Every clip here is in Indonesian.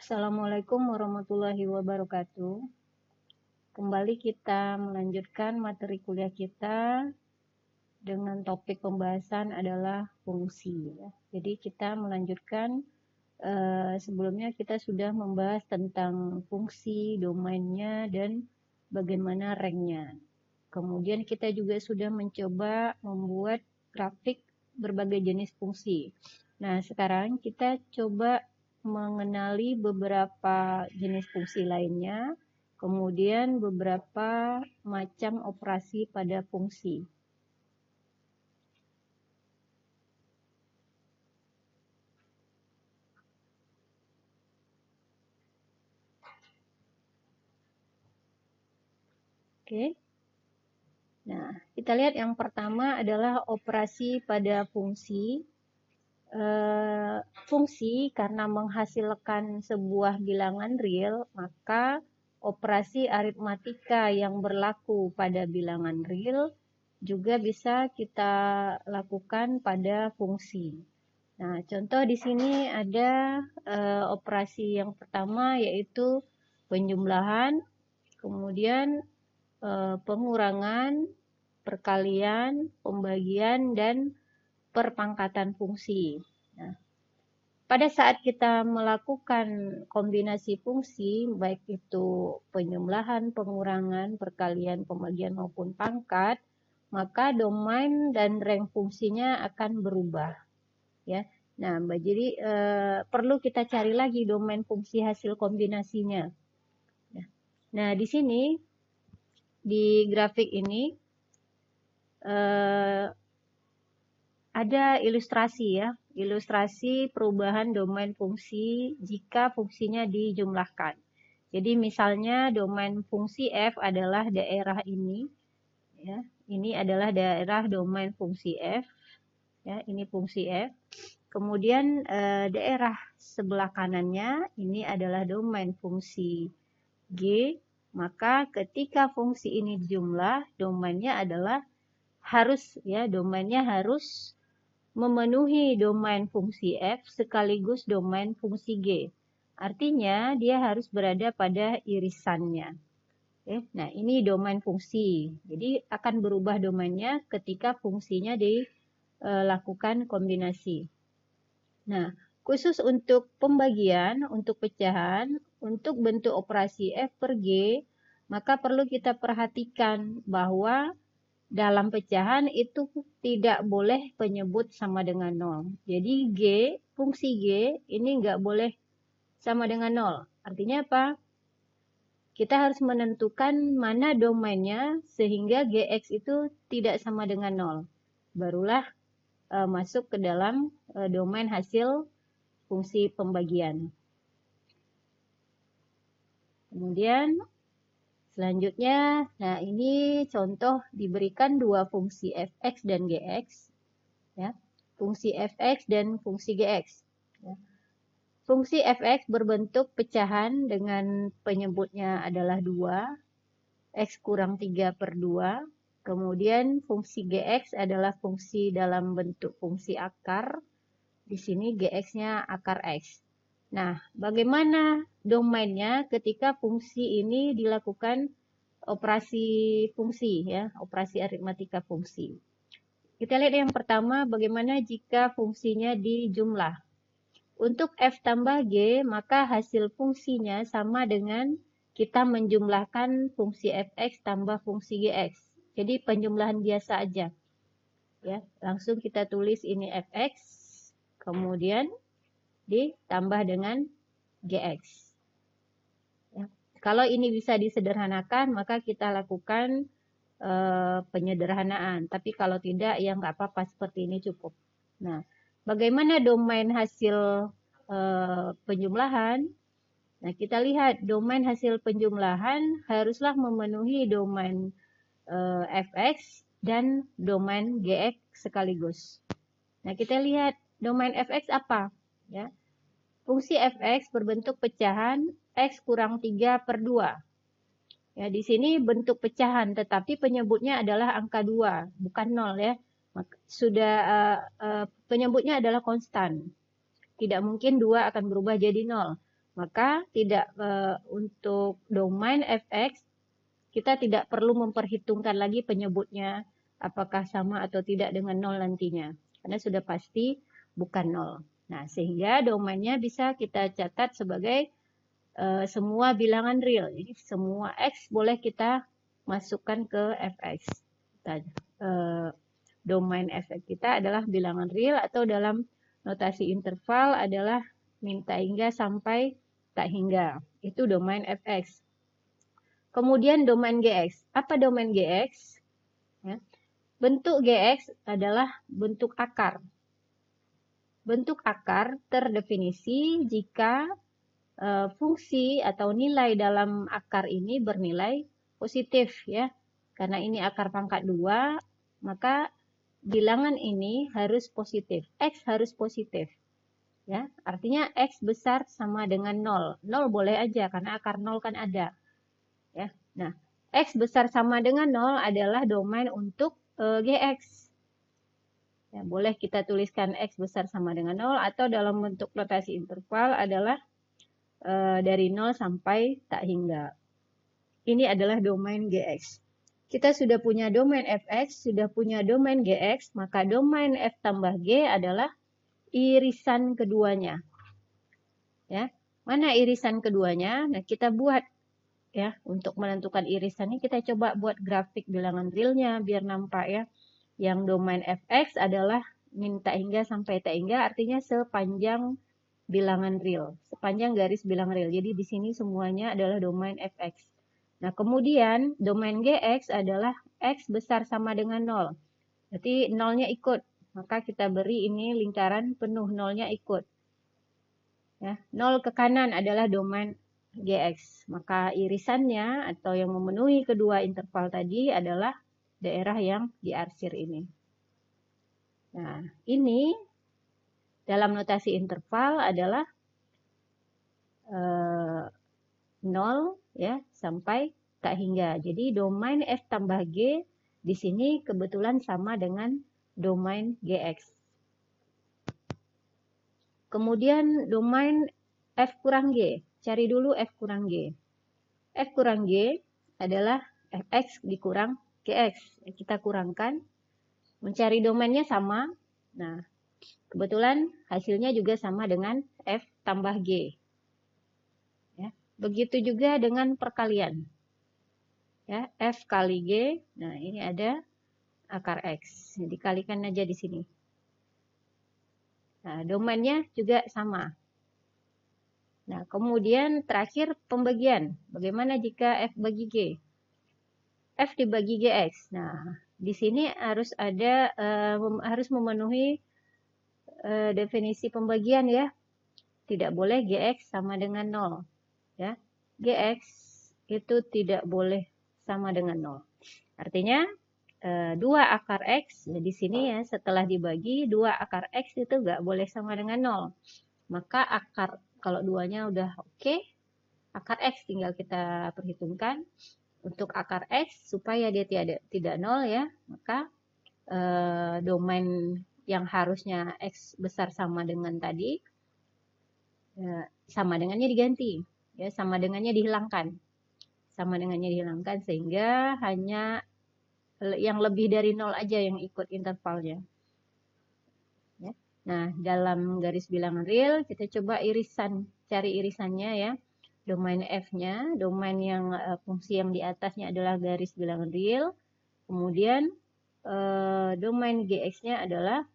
Assalamualaikum warahmatullahi wabarakatuh. Kembali kita melanjutkan materi kuliah kita dengan topik pembahasan adalah fungsi. Jadi kita melanjutkan, sebelumnya kita sudah membahas tentang fungsi, domainnya, dan bagaimana ranknya. Kemudian kita juga sudah mencoba membuat grafik berbagai jenis fungsi. Nah, sekarang kita coba mengenali beberapa jenis fungsi lainnya, kemudian beberapa macam operasi pada fungsi. Oke. Nah, kita lihat yang pertama adalah operasi pada fungsi. Fungsi karena menghasilkan sebuah bilangan real, maka operasi aritmatika yang berlaku pada bilangan real juga bisa kita lakukan pada fungsi. Nah, contoh di sini ada operasi yang pertama yaitu penjumlahan, kemudian pengurangan, perkalian, pembagian, dan perpangkatan fungsi. Nah, pada saat kita melakukan kombinasi fungsi, baik itu penjumlahan, pengurangan, perkalian, pembagian maupun pangkat, maka domain dan rank fungsinya akan berubah. Ya, nah, jadi perlu kita cari lagi domain fungsi hasil kombinasinya. Nah, di sini di grafik ini ada ilustrasi ya, ilustrasi perubahan domain fungsi jika fungsinya dijumlahkan. Jadi misalnya domain fungsi f adalah daerah ini, ya, ini adalah daerah domain fungsi f, ya, ini fungsi f. Kemudian daerah sebelah kanannya ini adalah domain fungsi g, maka ketika fungsi ini dijumlah, domainnya adalah domainnya harus memenuhi domain fungsi f sekaligus domain fungsi g. Artinya dia harus berada pada irisannya. Nah, ini domain fungsi. Jadi akan berubah domainnya ketika fungsinya dilakukan kombinasi. Nah, khusus untuk pembagian, untuk pecahan, untuk bentuk operasi f per g, maka perlu kita perhatikan bahwa dalam pecahan itu tidak boleh penyebut sama dengan 0. Jadi fungsi G ini nggak boleh sama dengan 0. Artinya apa? Kita harus menentukan mana domainnya sehingga Gx itu tidak sama dengan 0. Barulah masuk ke dalam domain hasil fungsi pembagian. Kemudian selanjutnya, nah ini contoh diberikan dua fungsi fx dan gx, ya, fungsi fx dan fungsi gx. Ya. Fungsi fx berbentuk pecahan dengan penyebutnya adalah 2, x kurang 3 per 2. Kemudian fungsi gx adalah fungsi dalam bentuk fungsi akar. Di sini gx-nya akar x. Nah, bagaimana domainnya ketika fungsi ini dilakukan operasi fungsi, ya, operasi aritmatika fungsi. Kita lihat yang pertama, bagaimana jika fungsinya dijumlah. Untuk f tambah g, maka hasil fungsinya sama dengan kita menjumlahkan fungsi fx tambah fungsi gx. Jadi penjumlahan biasa aja. Ya, langsung kita tulis ini fx, kemudian ditambah dengan gx. Ya. Kalau ini bisa disederhanakan, maka kita lakukan penyederhanaan. Tapi kalau tidak, ya nggak apa-apa, seperti ini cukup. Nah, bagaimana domain hasil penjumlahan? Nah, kita lihat domain hasil penjumlahan haruslah memenuhi domain fx dan domain gx sekaligus. Nah, kita lihat domain fx apa? Ya. Fungsi fx berbentuk pecahan x kurang 3 per 2. Ya, di sini bentuk pecahan, tetapi penyebutnya adalah angka 2, bukan 0 ya. Sudah penyebutnya adalah konstan. Tidak mungkin 2 akan berubah jadi 0. Maka untuk domain fx kita tidak perlu memperhitungkan lagi penyebutnya apakah sama atau tidak dengan 0 nantinya. Karena sudah pasti bukan 0. Nah, sehingga domainnya bisa kita catat sebagai semua bilangan real. Jadi semua x boleh kita masukkan ke fx. Domain fx kita adalah bilangan real atau dalam notasi interval adalah min tak hingga sampai tak hingga. Itu domain fx. Kemudian domain gx. Apa domain gx? Ya. Bentuk gx adalah bentuk akar. Bentuk akar terdefinisi jika fungsi atau nilai dalam akar ini bernilai positif ya. Karena ini akar pangkat 2, maka bilangan ini harus positif. X harus positif. Ya, artinya X besar sama dengan 0. 0 boleh aja karena akar 0 kan ada. Ya. Nah, X besar sama dengan 0 adalah domain untuk Gx. Ya, boleh kita tuliskan X besar sama dengan 0 atau dalam bentuk notasi interval adalah dari 0 sampai tak hingga. Ini adalah domain Gx. Kita sudah punya domain Fx, sudah punya domain Gx, maka domain F tambah G adalah irisan keduanya. Ya, mana irisan keduanya? Nah, kita buat ya, untuk menentukan irisannya kita coba buat grafik bilangan realnya biar nampak ya. Yang domain fx adalah min tak hingga sampai tak hingga, artinya sepanjang bilangan real, sepanjang garis bilangan real. Jadi di sini semuanya adalah domain fx. Nah, kemudian domain gx adalah x besar sama dengan 0. Berarti nolnya ikut. Maka kita beri ini lingkaran penuh, nolnya ikut. Ya, 0 ke kanan adalah domain Gx. Maka irisannya atau yang memenuhi kedua interval tadi adalah daerah yang diarsir ini. Nah, ini dalam notasi interval adalah 0 ya sampai tak hingga. Jadi domain F tambah G di sini kebetulan sama dengan domain Gx. Kemudian domain F kurang G. Cari dulu F kurang G. F kurang G adalah Fx dikurang Gx. Kita kurangkan. Mencari domainnya sama. Nah, kebetulan hasilnya juga sama dengan F tambah G. Ya. Begitu juga dengan perkalian. Ya, F kali G. Nah, ini ada akar X. Dikalikan aja di sini. Nah, domainnya juga sama. Nah, kemudian terakhir pembagian. Bagaimana jika F bagi G? F dibagi Gx. Nah, di sini harus harus memenuhi definisi pembagian ya. Tidak boleh Gx sama dengan 0. Ya. Gx itu tidak boleh sama dengan 0. Artinya 2 akar X, di sini ya setelah dibagi 2 akar X itu nggak boleh sama dengan 0. Maka akar kalau duanya udah oke, akar X tinggal kita perhitungkan. Untuk akar X supaya dia tidak 0 ya, maka domain yang harusnya X besar sama dengan tadi, sama dengannya diganti. Ya, sama dengannya dihilangkan. Sama dengannya dihilangkan sehingga hanya yang lebih dari 0 aja yang ikut intervalnya. Ya. Nah, dalam garis bilangan real kita coba cari irisannya ya. Domain F-nya, domain yang fungsi yang di atasnya adalah garis bilangan real. Kemudian domain Gx-nya adalah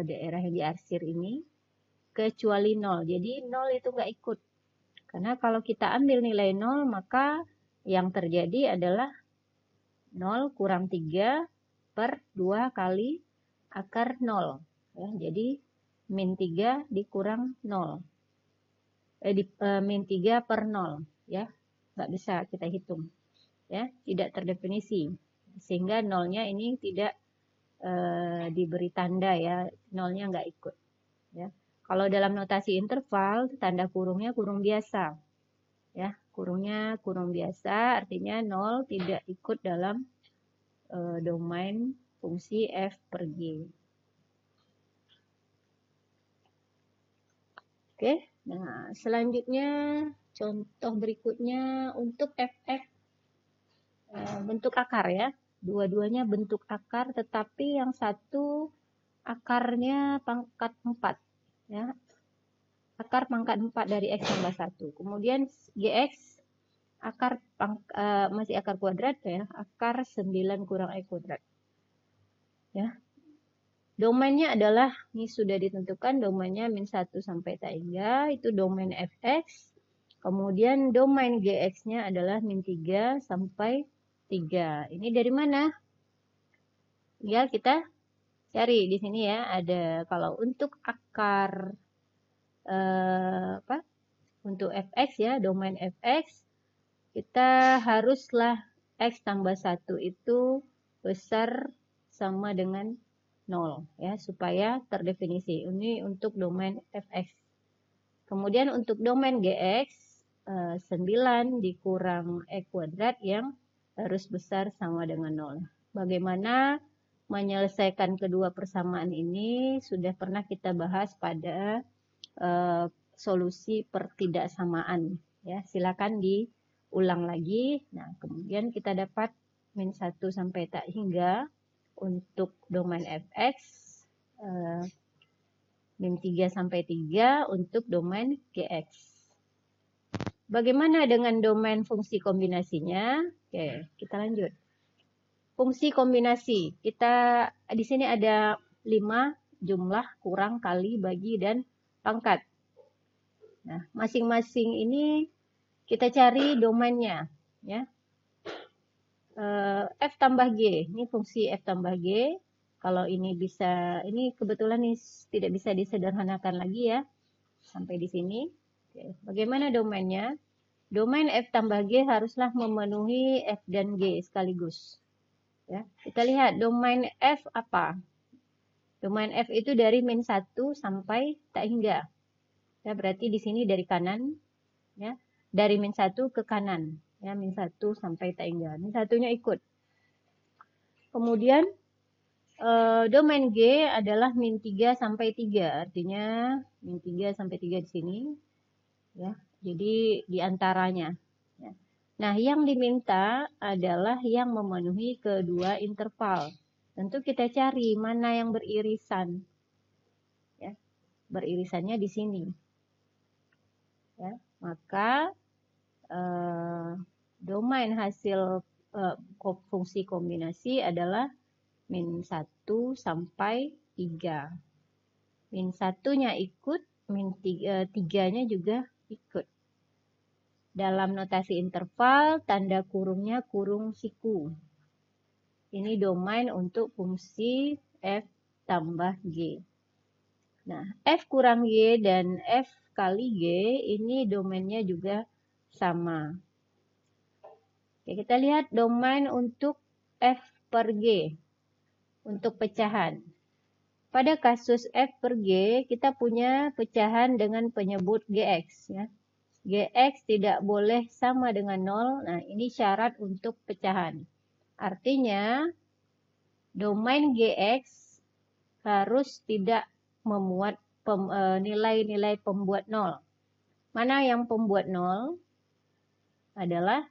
daerah yang diarsir ini kecuali 0. Jadi 0 itu nggak ikut. Karena kalau kita ambil nilai 0 maka yang terjadi adalah 0 kurang 3 per 2 kali akar 0. Ya, jadi min 3 dikurang 0. Min 3 per 0. Ya, nggak bisa kita hitung. Ya, tidak terdefinisi. Sehingga nolnya ini tidak diberi tanda ya, nolnya nggak ikut. Ya. Kalau dalam notasi interval, tanda kurungnya kurung biasa. Ya, kurungnya kurung biasa, artinya 0 tidak ikut dalam domain fungsi F per G. Oke, nah selanjutnya contoh berikutnya untuk fx bentuk akar ya. Dua-duanya bentuk akar, tetapi yang satu akarnya pangkat 4 ya. Akar pangkat 4 dari x tambah 1. Kemudian gx akar masih akar kuadrat ya, akar 9 kurang x kuadrat. Ya. Domainnya adalah, ini sudah ditentukan domainnya min 1 sampai tak hingga, itu domain fx. Kemudian domain gx-nya adalah min 3 sampai 3. Ini dari mana? Ya, kita cari di sini ya, ada kalau untuk akar untuk fx ya, domain fx, kita haruslah x tambah 1 itu besar sama dengan 0 ya, supaya terdefinisi. Ini untuk domain fx. Kemudian untuk domain gx 9 dikurang x kuadrat yang harus besar sama dengan 0. Bagaimana menyelesaikan kedua persamaan ini sudah pernah kita bahas pada solusi pertidaksamaan ya. Silakan diulang lagi. Nah, kemudian kita dapat min 1 sampai tak hingga untuk domain fx, min 3 sampai 3 untuk domain gx. Bagaimana dengan domain fungsi kombinasinya? Oke, kita lanjut. Fungsi kombinasi. Kita di sini ada 5 jumlah, kurang, kali, bagi, dan pangkat. Nah, masing-masing ini kita cari domainnya ya. F tambah G, ini fungsi F tambah G. Kalau ini bisa, ini kebetulan ini tidak bisa disederhanakan lagi ya. Sampai di sini. Oke. Bagaimana domainnya? Domain F tambah G haruslah memenuhi F dan G sekaligus. Ya. Kita lihat domain F apa? Domain F itu dari min 1 sampai tak hingga. Ya, berarti di sini dari kanan. Ya. Dari min 1 ke kanan. Ya, min 1 sampai tak hingga. Min 1-nya ikut. Kemudian domain G adalah min 3 sampai 3. Artinya min 3 sampai 3 di sini. Ya, jadi di antaranya. Ya. Nah, yang diminta adalah yang memenuhi kedua interval. Tentu kita cari mana yang beririsan. Ya, beririsannya di sini. Ya, maka domain hasil fungsi kombinasi adalah min 1 sampai 3. Min 1-nya ikut, min 3-nya juga ikut. Dalam notasi interval, tanda kurungnya kurung siku. Ini domain untuk fungsi F tambah G. Nah, F kurang G dan F kali G, ini domainnya juga sama. Oke, kita lihat domain untuk F per G. Untuk pecahan. Pada kasus F per G, kita punya pecahan dengan penyebut Gx. Ya. Gx tidak boleh sama dengan 0. Nah, ini syarat untuk pecahan. Artinya, domain Gx harus tidak memuat nilai-nilai pembuat 0. Mana yang pembuat 0? Adalah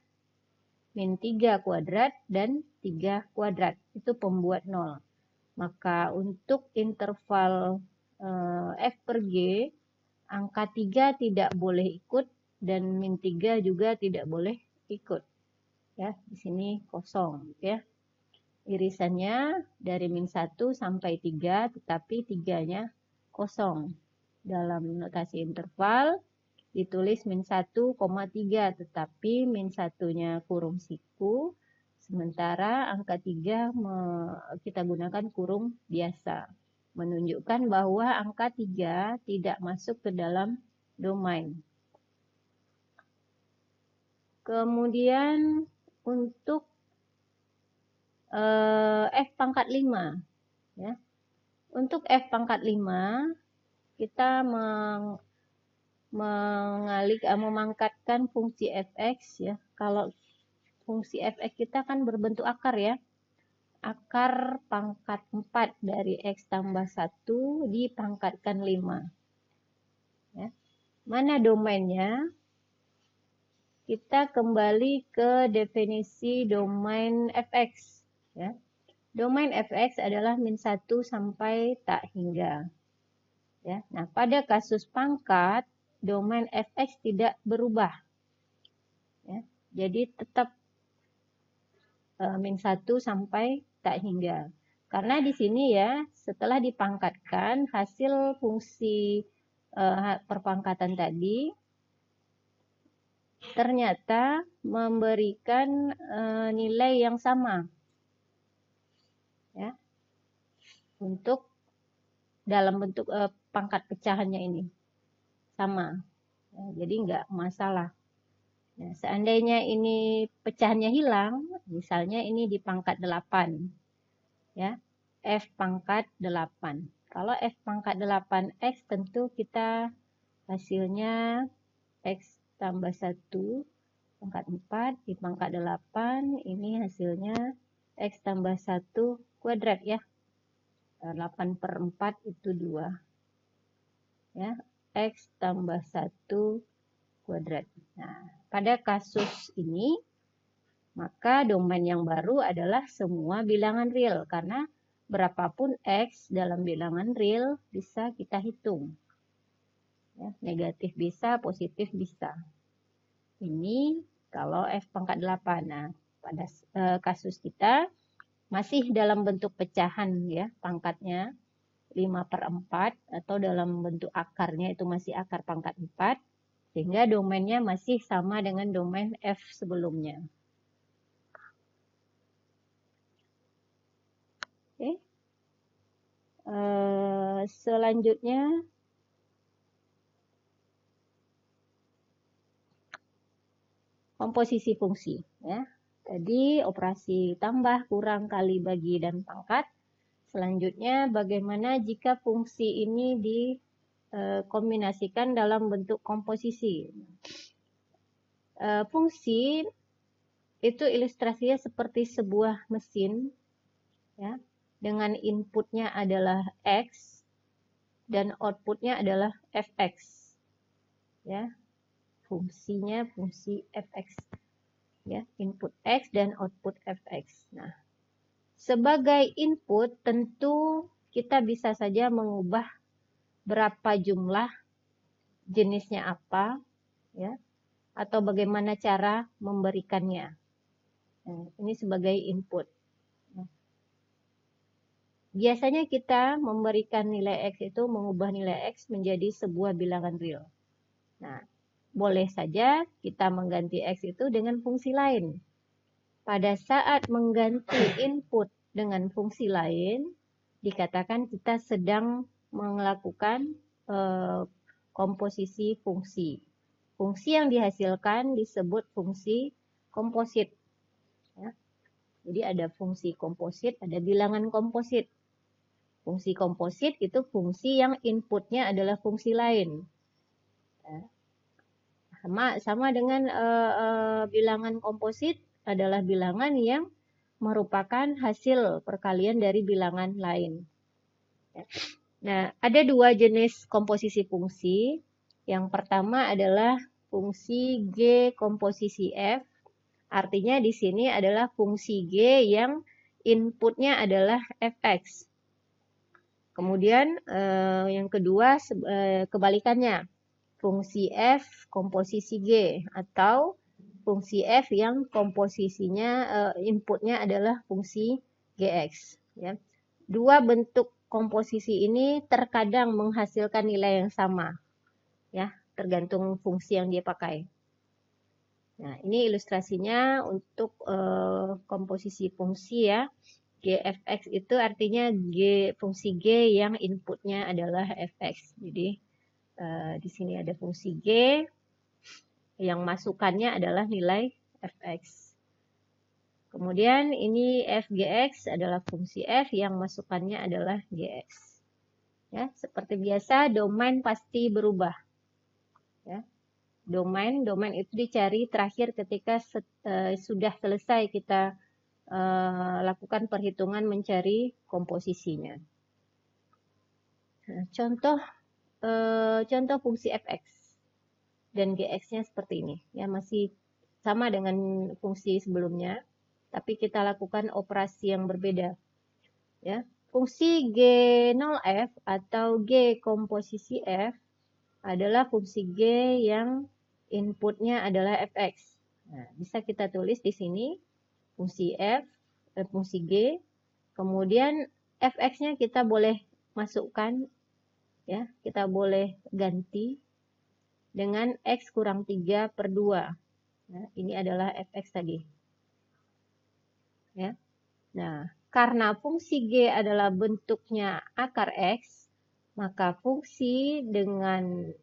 min 3 kuadrat dan 3 kuadrat. Itu pembuat 0. Maka untuk interval F per G, angka 3 tidak boleh ikut dan min 3 juga tidak boleh ikut. Ya, di sini kosong ya. Irisannya dari min 1 sampai 3, tetapi 3-nya kosong. Dalam notasi interval ditulis min 1,3, tetapi min 1-nya kurung siku. Sementara angka 3 kita gunakan kurung biasa. Menunjukkan bahwa angka 3 tidak masuk ke dalam domain. Kemudian untuk F pangkat 5. Ya. Untuk F pangkat 5, kita memangkatkan fungsi fx. Ya. Kalau fungsi fx kita kan berbentuk akar ya. Akar pangkat 4 dari x tambah 1 dipangkatkan 5. Ya. Mana domainnya? Kita kembali ke definisi domain fx. Ya. Domain fx adalah min 1 sampai tak hingga. Ya. Nah, pada kasus pangkat, domain fx tidak berubah. Ya. Jadi tetap min 1 sampai tak hingga. Karena di sini ya, setelah dipangkatkan, hasil fungsi perpangkatan tadi ternyata memberikan nilai yang sama. Ya, untuk dalam bentuk pangkat pecahannya ini. Sama. Ya, jadi nggak masalah. Nah, seandainya ini pecahannya hilang, misalnya ini di pangkat 8. Ya, F pangkat 8. Kalau F pangkat 8X tentu kita hasilnya X tambah 1 pangkat 4 di pangkat 8. Ini hasilnya X tambah 1 kuadrat ya. 8/4 itu 2. Ya, X tambah 1 kuadrat. Nah, pada kasus ini, maka domain yang baru adalah semua bilangan real. Karena berapapun X dalam bilangan real bisa kita hitung. Ya, negatif bisa, positif bisa. Ini kalau F pangkat 8. Nah, pada kasus kita masih dalam bentuk pecahan ya, pangkatnya 5/4 atau dalam bentuk akarnya itu masih akar pangkat 4. Sehingga domainnya masih sama dengan domain F sebelumnya. Oke. Selanjutnya komposisi fungsi ya. Tadi operasi tambah, kurang, kali, bagi, dan pangkat. Selanjutnya bagaimana jika fungsi ini dikombinasikan dalam bentuk komposisi. Fungsi itu ilustrasinya seperti sebuah mesin ya, dengan inputnya adalah X dan outputnya adalah Fx. Ya, fungsinya fungsi Fx. Ya, input X dan output Fx. Nah, sebagai input tentu kita bisa saja mengubah berapa jumlah, jenisnya apa, ya, atau bagaimana cara memberikannya. Nah, ini sebagai input. Nah, biasanya kita memberikan nilai X itu mengubah nilai X menjadi sebuah bilangan real. Nah, boleh saja kita mengganti X itu dengan fungsi lain. Pada saat mengganti input dengan fungsi lain, dikatakan kita sedang melakukan komposisi fungsi. Fungsi yang dihasilkan disebut fungsi komposit. Ya. Jadi ada fungsi komposit, ada bilangan komposit. Fungsi komposit itu fungsi yang inputnya adalah fungsi lain. Ya. Sama dengan bilangan komposit adalah bilangan yang merupakan hasil perkalian dari bilangan lain. Nah, ada dua jenis komposisi fungsi. Yang pertama adalah fungsi G komposisi F. Artinya di sini adalah fungsi G yang inputnya adalah Fx. Kemudian yang kedua kebalikannya. Fungsi F komposisi G atau fungsi F yang komposisinya inputnya adalah fungsi Gx. Ya. Dua bentuk komposisi ini terkadang menghasilkan nilai yang sama, ya, tergantung fungsi yang dia pakai. Nah, ini ilustrasinya untuk komposisi fungsi ya. Gfx itu artinya fungsi G yang inputnya adalah Fx. Jadi di sini ada fungsi G yang masukannya adalah nilai Fx. Kemudian ini Fgx adalah fungsi F yang masukannya adalah Gx. Ya, seperti biasa domain pasti berubah. Ya. Domain itu dicari terakhir ketika sudah selesai kita lakukan perhitungan mencari komposisinya. Nah, contoh fungsi Fx. dan Gx-nya seperti ini. Ya, masih sama dengan fungsi sebelumnya, tapi kita lakukan operasi yang berbeda. Ya, fungsi G0F atau G komposisi F adalah fungsi G yang inputnya adalah fx. Nah, bisa kita tulis di sini fungsi F, fungsi G, kemudian fx-nya kita boleh masukkan, ya, kita boleh ganti dengan x kurang 3 per 2. Nah, ini adalah fx tadi. Ya. Nah, karena fungsi G adalah bentuknya akar X, maka fungsi dengan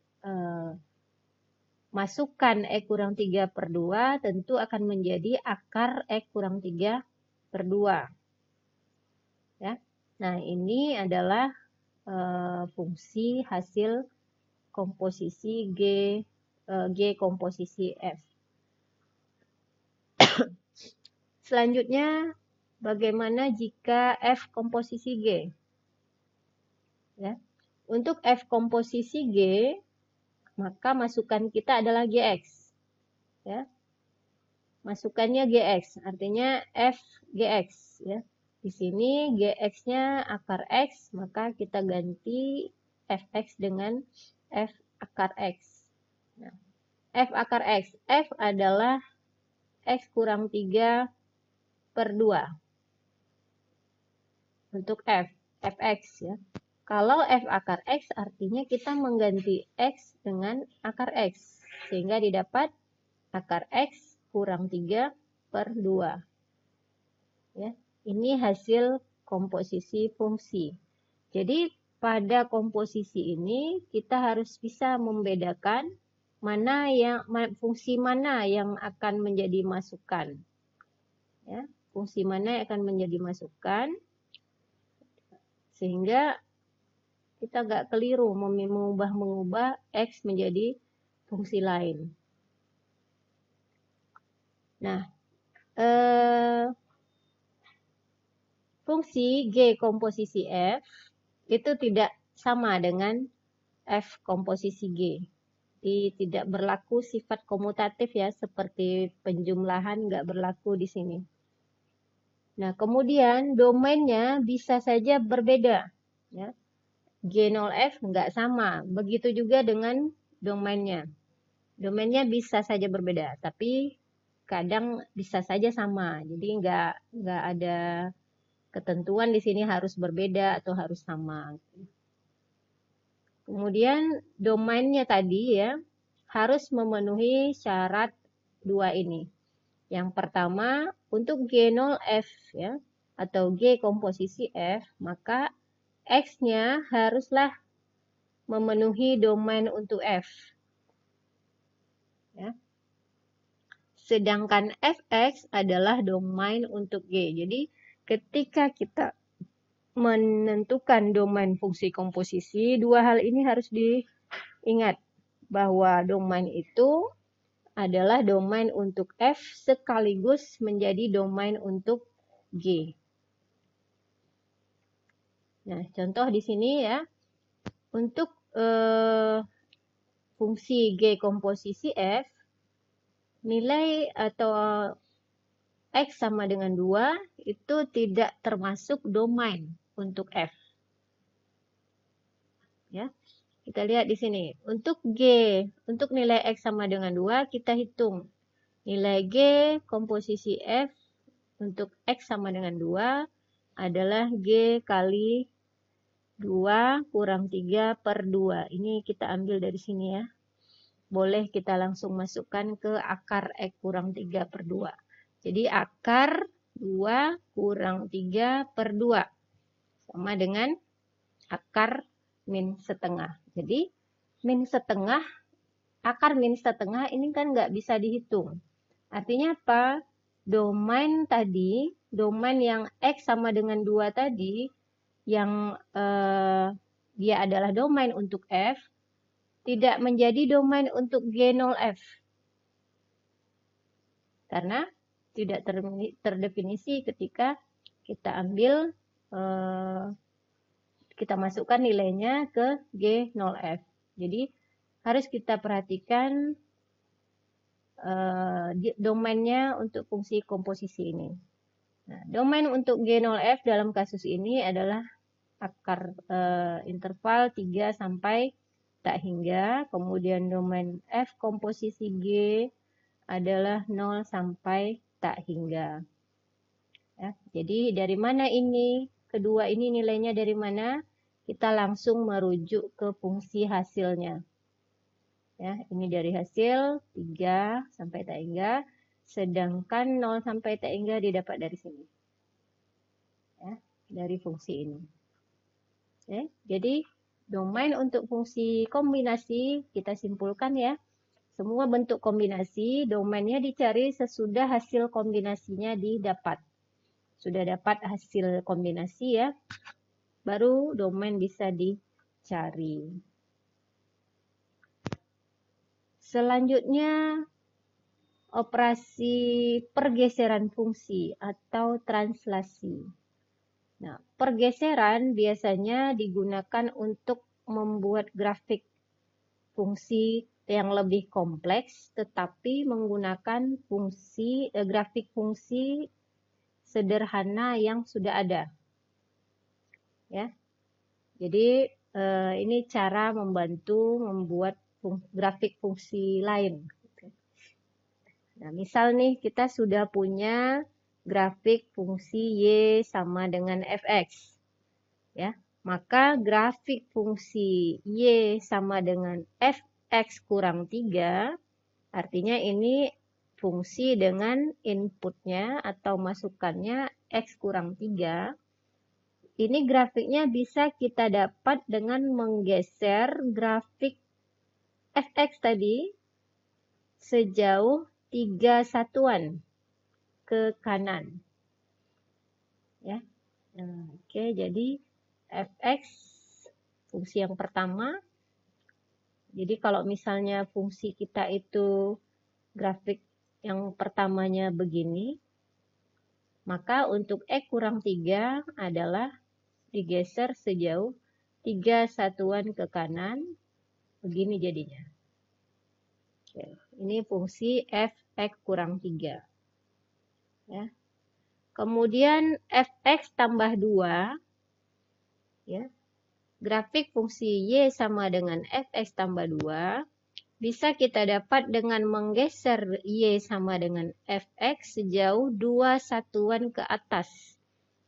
masukkan E kurang 3 per 2 tentu akan menjadi akar E kurang 3 per 2. Ya. Nah, ini adalah fungsi hasil komposisi G komposisi F. Selanjutnya, bagaimana jika F komposisi G? Ya. Untuk F komposisi G, maka masukan kita adalah Gx. Ya. Masukannya Gx, artinya F Gx. Ya. Di sini Gx-nya akar X, maka kita ganti Fx dengan F akar X. Nah, F akar X. F adalah X kurang 3 per 2. Untuk F, Fx ya. Kalau F akar X artinya kita mengganti X dengan akar X. Sehingga didapat akar X kurang 3 per 2. Ya, ini hasil komposisi fungsi. Jadi pada komposisi ini kita harus bisa membedakan fungsi mana yang akan menjadi masukan. Ya, fungsi mana yang akan menjadi masukan. Sehingga kita nggak keliru mengubah X menjadi fungsi lain. Nah, fungsi G komposisi F itu tidak sama dengan F komposisi G. Jadi tidak berlaku sifat komutatif ya, seperti penjumlahan nggak berlaku di sini. Nah, kemudian domainnya bisa saja berbeda. Ya. G0F nggak sama. Begitu juga dengan domainnya. Domainnya bisa saja berbeda, tapi kadang bisa saja sama. Jadi nggak ada ketentuan di sini harus berbeda atau harus sama. Kemudian domainnya tadi ya harus memenuhi syarat dua ini. Yang pertama, untuk G0F ya atau G komposisi F, maka X-nya haruslah memenuhi domain untuk F. Ya. Sedangkan Fx adalah domain untuk G. Jadi ketika kita menentukan domain fungsi komposisi, dua hal ini harus diingat, bahwa domain itu adalah domain untuk F sekaligus menjadi domain untuk G. Nah, contoh di sini ya, untuk fungsi G komposisi F, nilai atau X sama dengan 2 itu tidak termasuk domain untuk F. Ya. Kita lihat di sini. Untuk G, untuk nilai X sama dengan 2, kita hitung. Nilai G komposisi F untuk X sama dengan 2 adalah G kali 2 kurang 3 per 2. Ini kita ambil dari sini ya. Boleh kita langsung masukkan ke akar X kurang 3 per 2. Jadi akar 2 kurang 3 per 2 sama dengan akar min setengah. Jadi min setengah, akar min setengah ini kan nggak bisa dihitung. Artinya apa? Domain tadi, domain yang X sama dengan 2 tadi, yang dia adalah domain untuk F, tidak menjadi domain untuk G0F. Karena tidak terdefinisi ketika kita ambil, kita masukkan nilainya ke G0F. Jadi harus kita perhatikan domainnya untuk fungsi komposisi ini. Nah, domain untuk G0F dalam kasus ini adalah akar interval 3 sampai tak hingga, kemudian domain F komposisi G adalah 0 sampai tak hingga. Ya, jadi dari mana ini? Kedua ini nilainya dari mana? Kita langsung merujuk ke fungsi hasilnya. Ya, ini dari hasil 3 sampai tak hingga, sedangkan 0 sampai tak hingga didapat dari sini. Ya, dari fungsi ini. Ya, jadi domain untuk fungsi kombinasi kita simpulkan ya. Semua bentuk kombinasi, domainnya dicari sesudah hasil kombinasinya didapat. Sudah dapat hasil kombinasi ya, baru domain bisa dicari. Selanjutnya, operasi pergeseran fungsi atau translasi. Nah, pergeseran biasanya digunakan untuk membuat grafik fungsi yang lebih kompleks, tetapi menggunakan grafik fungsi sederhana yang sudah ada. Ya, jadi ini cara membantu membuat grafik fungsi lain. Nah, misal nih kita sudah punya grafik fungsi Y sama dengan Fx. Ya, maka grafik fungsi Y sama dengan Fx kurang 3, artinya ini fungsi dengan inputnya atau masukannya X kurang 3. Ini grafiknya bisa kita dapat dengan menggeser grafik Fx tadi sejauh 3 satuan ke kanan. Ya. Nah, oke, jadi Fx fungsi yang pertama. Jadi kalau misalnya fungsi kita itu grafik yang pertamanya begini, maka untuk X kurang 3 adalah digeser sejauh 3 satuan ke kanan, begini jadinya. Oke, ini fungsi Fx kurang 3. Ya. Kemudian Fx tambah 2, ya, grafik fungsi Y sama dengan Fx tambah 2, bisa kita dapat dengan menggeser Y sama dengan Fx sejauh 2 satuan ke atas.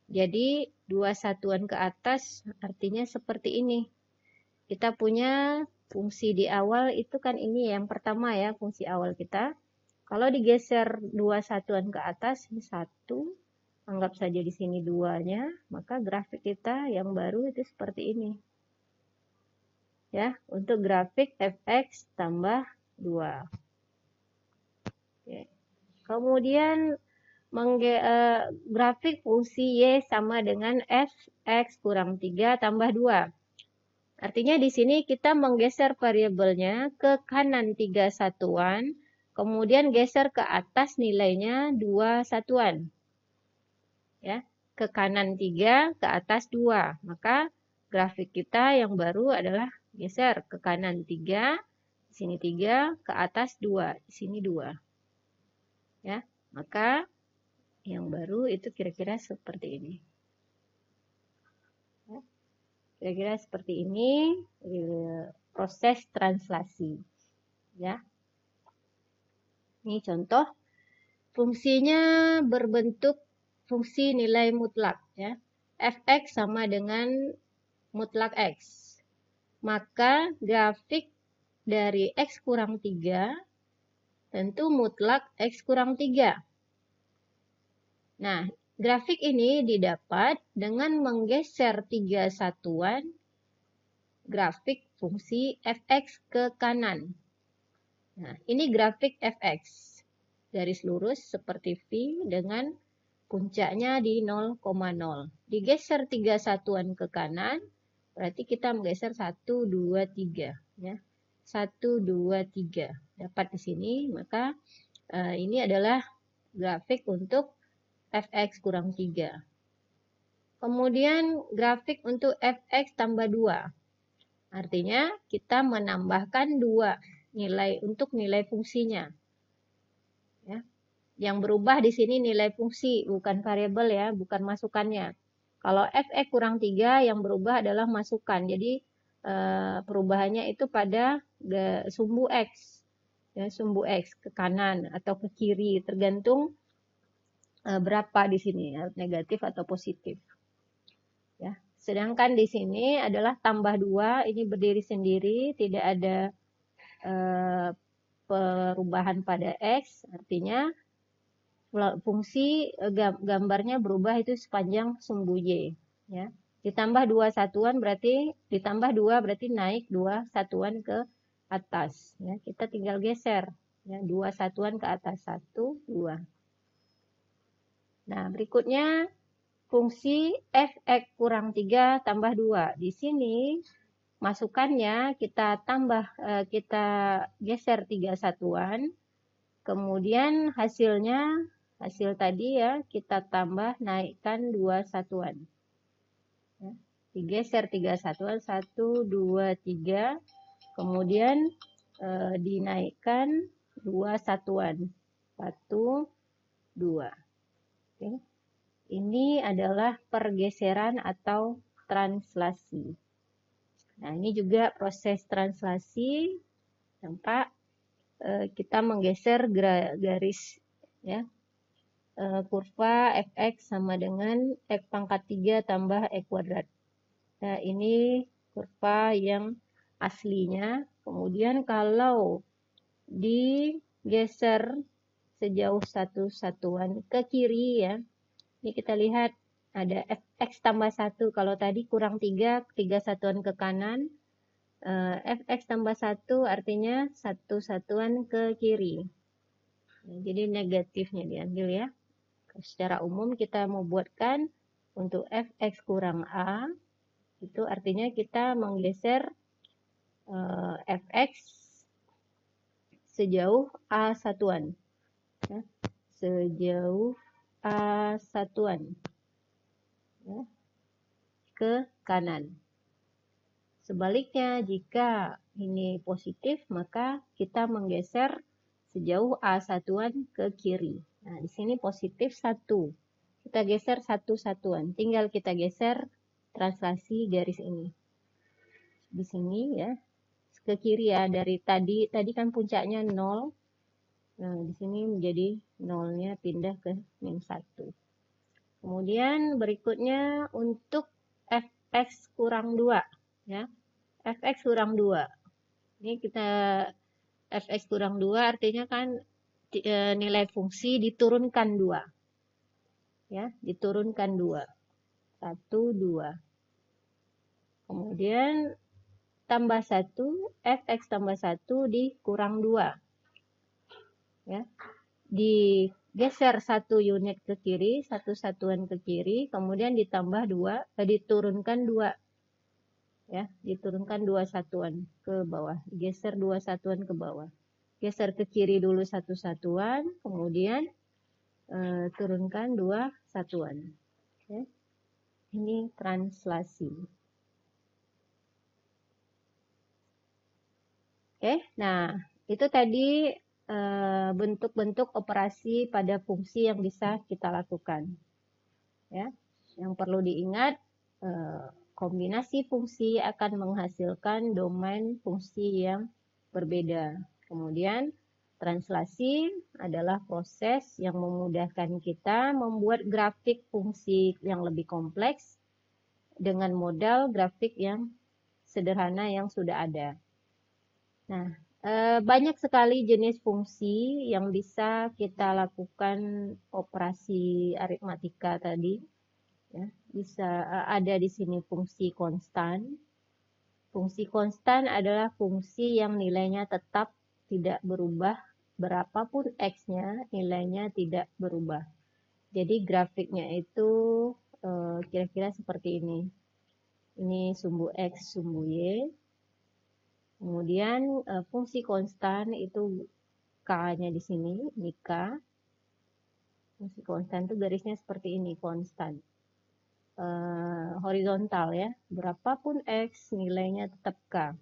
Jadi 2 satuan ke atas artinya seperti ini. Kita punya fungsi di awal itu kan ini yang pertama ya, fungsi awal kita. Kalau digeser 2 satuan ke atas, ini 1, anggap saja di sini 2-nya, maka grafik kita yang baru itu seperti ini. Ya, untuk grafik Fx tambah 2. Oke. Kemudian grafik fungsi Y sama dengan Fx kurang 3 tambah 2. Artinya di sini kita menggeser variabelnya ke kanan 3 satuan, kemudian geser ke atas nilainya 2 satuan. Ya, ke kanan 3, ke atas 2. Maka grafik kita yang baru adalah geser ke kanan 3, di sini 3, ke atas 2, di sini 2. Ya, maka yang baru itu kira-kira seperti ini. Ya, kira-kira seperti ini proses translasi. Ya. Ini contoh fungsinya berbentuk fungsi nilai mutlak ya. Fx sama dengan mutlak X. Maka grafik dari X kurang 3 tentu mutlak X kurang 3. Nah, grafik ini didapat dengan menggeser 3 satuan grafik fungsi Fx ke kanan. Nah, ini grafik Fx. Garis lurus seperti V dengan puncaknya di 0,0. Digeser 3 satuan ke kanan, berarti kita menggeser 1, 2, 3. Ya. 1, 2, 3. Dapat di sini, maka ini adalah grafik untuk Fx kurang 3. Kemudian grafik untuk Fx tambah 2. Artinya kita menambahkan 2 nilai untuk nilai fungsinya. Ya. Yang berubah di sini nilai fungsi, bukan variabel ya, bukan masukannya. Kalau fx kurang 3 yang berubah adalah masukan. Jadi perubahannya itu pada sumbu x. Ya, sumbu x ke kanan atau ke kiri, tergantung berapa di sini, ya, negatif atau positif. Ya. Sedangkan di sini adalah tambah 2, ini berdiri sendiri, tidak ada perubahan pada x, artinya fungsi gambarnya berubah itu sepanjang sumbu y, ya. Ditambah 2 satuan berarti naik 2 satuan ke atas, ya. Kita tinggal geser, ya, 2 satuan ke atas, 1 2. Nah, berikutnya fungsi fx kurang 3 tambah 2. Di sini masukannya kita geser 3 satuan, kemudian hasil tadi ya kita tambah naikkan 2 satuan. Ya, digeser 3 satuan, 1, 2, 3. Kemudian dinaikkan 2 satuan. 1, 2. Oke. Ini adalah pergeseran atau translasi. Nah, ini juga proses translasi tanpa kita menggeser garis, ya. Kurva fx sama dengan x pangkat 3 tambah x kuadrat. Nah, ini kurva yang aslinya. Kemudian kalau digeser sejauh 1 satuan ke kiri, ya, ini kita lihat ada fx tambah 1. Kalau tadi kurang 3 satuan ke kanan, fx tambah 1 artinya 1 satuan ke kiri. Nah, jadi negatifnya diambil, ya. Secara umum kita mau buatkan untuk fx kurang a, itu artinya kita menggeser fx sejauh a satuan, ya, sejauh a satuan, ya, ke kanan. Sebaliknya, jika ini positif, maka kita menggeser sejauh a satuan ke kiri. Nah, di sini positif 1. Kita geser 1 satuan. Tinggal kita geser translasi garis ini. Di sini, ya, ke kiri, ya, dari tadi kan puncaknya 0. Nah, di sini menjadi 0-nya pindah ke -1. Kemudian berikutnya untuk fx kurang 2, ya. Fx kurang 2. Ini kita fx kurang 2 artinya kan nilai fungsi diturunkan 2. Ya, diturunkan 2. 1, 2. Kemudian tambah 1, fx tambah 1 dikurang 2. Ya. Digeser 1 unit ke kiri, 1 satuan ke kiri, kemudian ditambah 2, diturunkan 2. Ya, diturunkan 2 satuan ke bawah, geser 2 satuan ke bawah. Geser ke kiri dulu 1 satuan, kemudian turunkan 2 satuan. Oke. Ini translasi. Oke, nah itu tadi bentuk-bentuk operasi pada fungsi yang bisa kita lakukan. Ya, yang perlu diingat, kombinasi fungsi akan menghasilkan domain fungsi yang berbeda. Kemudian translasi adalah proses yang memudahkan kita membuat grafik fungsi yang lebih kompleks dengan modal grafik yang sederhana yang sudah ada. Nah, banyak sekali jenis fungsi yang bisa kita lakukan operasi aritmatika tadi. Ya, bisa ada di sini fungsi konstan. Fungsi konstan adalah fungsi yang nilainya tetap tidak berubah, berapapun x-nya, nilainya tidak berubah. Jadi grafiknya itu kira-kira seperti ini. Ini sumbu x, sumbu y. Kemudian fungsi konstan itu k-nya di sini, ini k. Fungsi konstan itu garisnya seperti ini, konstan. horizontal ya. Berapapun X, nilainya tetap K.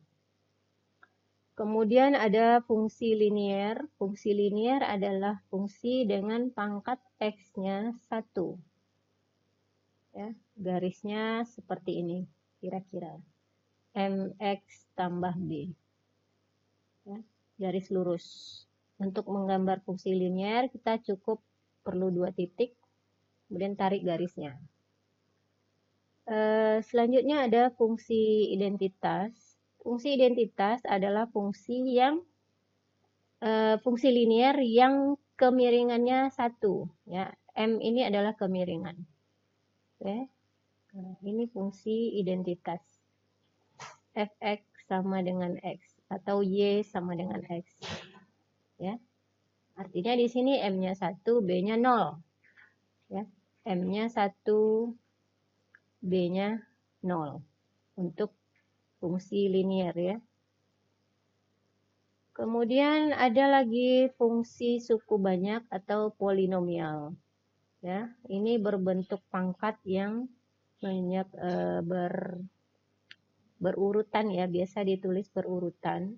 Kemudian ada fungsi linier. Fungsi linier adalah fungsi dengan pangkat X-nya 1. Ya, garisnya seperti ini kira-kira. MX tambah B. Ya, garis lurus. Untuk menggambar fungsi linier, kita cukup perlu 2 titik, kemudian tarik garisnya. Selanjutnya ada fungsi identitas. Fungsi identitas adalah fungsi yang fungsi linier yang kemiringannya 1. Ya, M ini adalah kemiringan. Oke. Nah, ini fungsi identitas. Fx sama dengan X atau Y sama dengan X. Ya. Artinya di sini M-nya 1, B-nya 0. Ya. M-nya 1, B-nya 0 untuk fungsi linier ya. Kemudian ada lagi fungsi suku banyak atau polinomial. Ya, ini berbentuk pangkat yang banyak berurutan ya, biasa ditulis berurutan.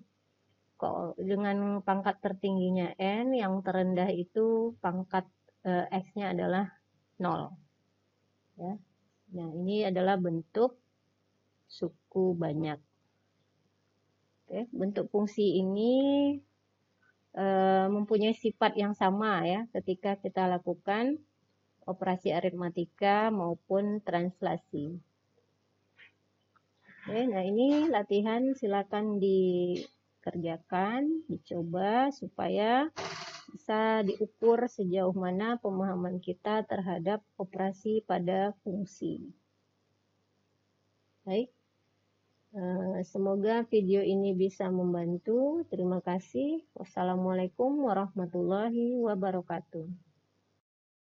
Dengan pangkat tertingginya n, yang terendah itu pangkat x-nya adalah 0. Ya. Nah, ini adalah bentuk suku banyak. Oke, bentuk fungsi ini mempunyai sifat yang sama ya ketika kita lakukan operasi aritmatika maupun translasi. Oke, nah ini latihan, silakan dikerjakan, dicoba supaya bisa diukur sejauh mana pemahaman kita terhadap operasi pada fungsi. Baik. Semoga video ini bisa membantu. Terima kasih. Wassalamualaikum warahmatullahi wabarakatuh.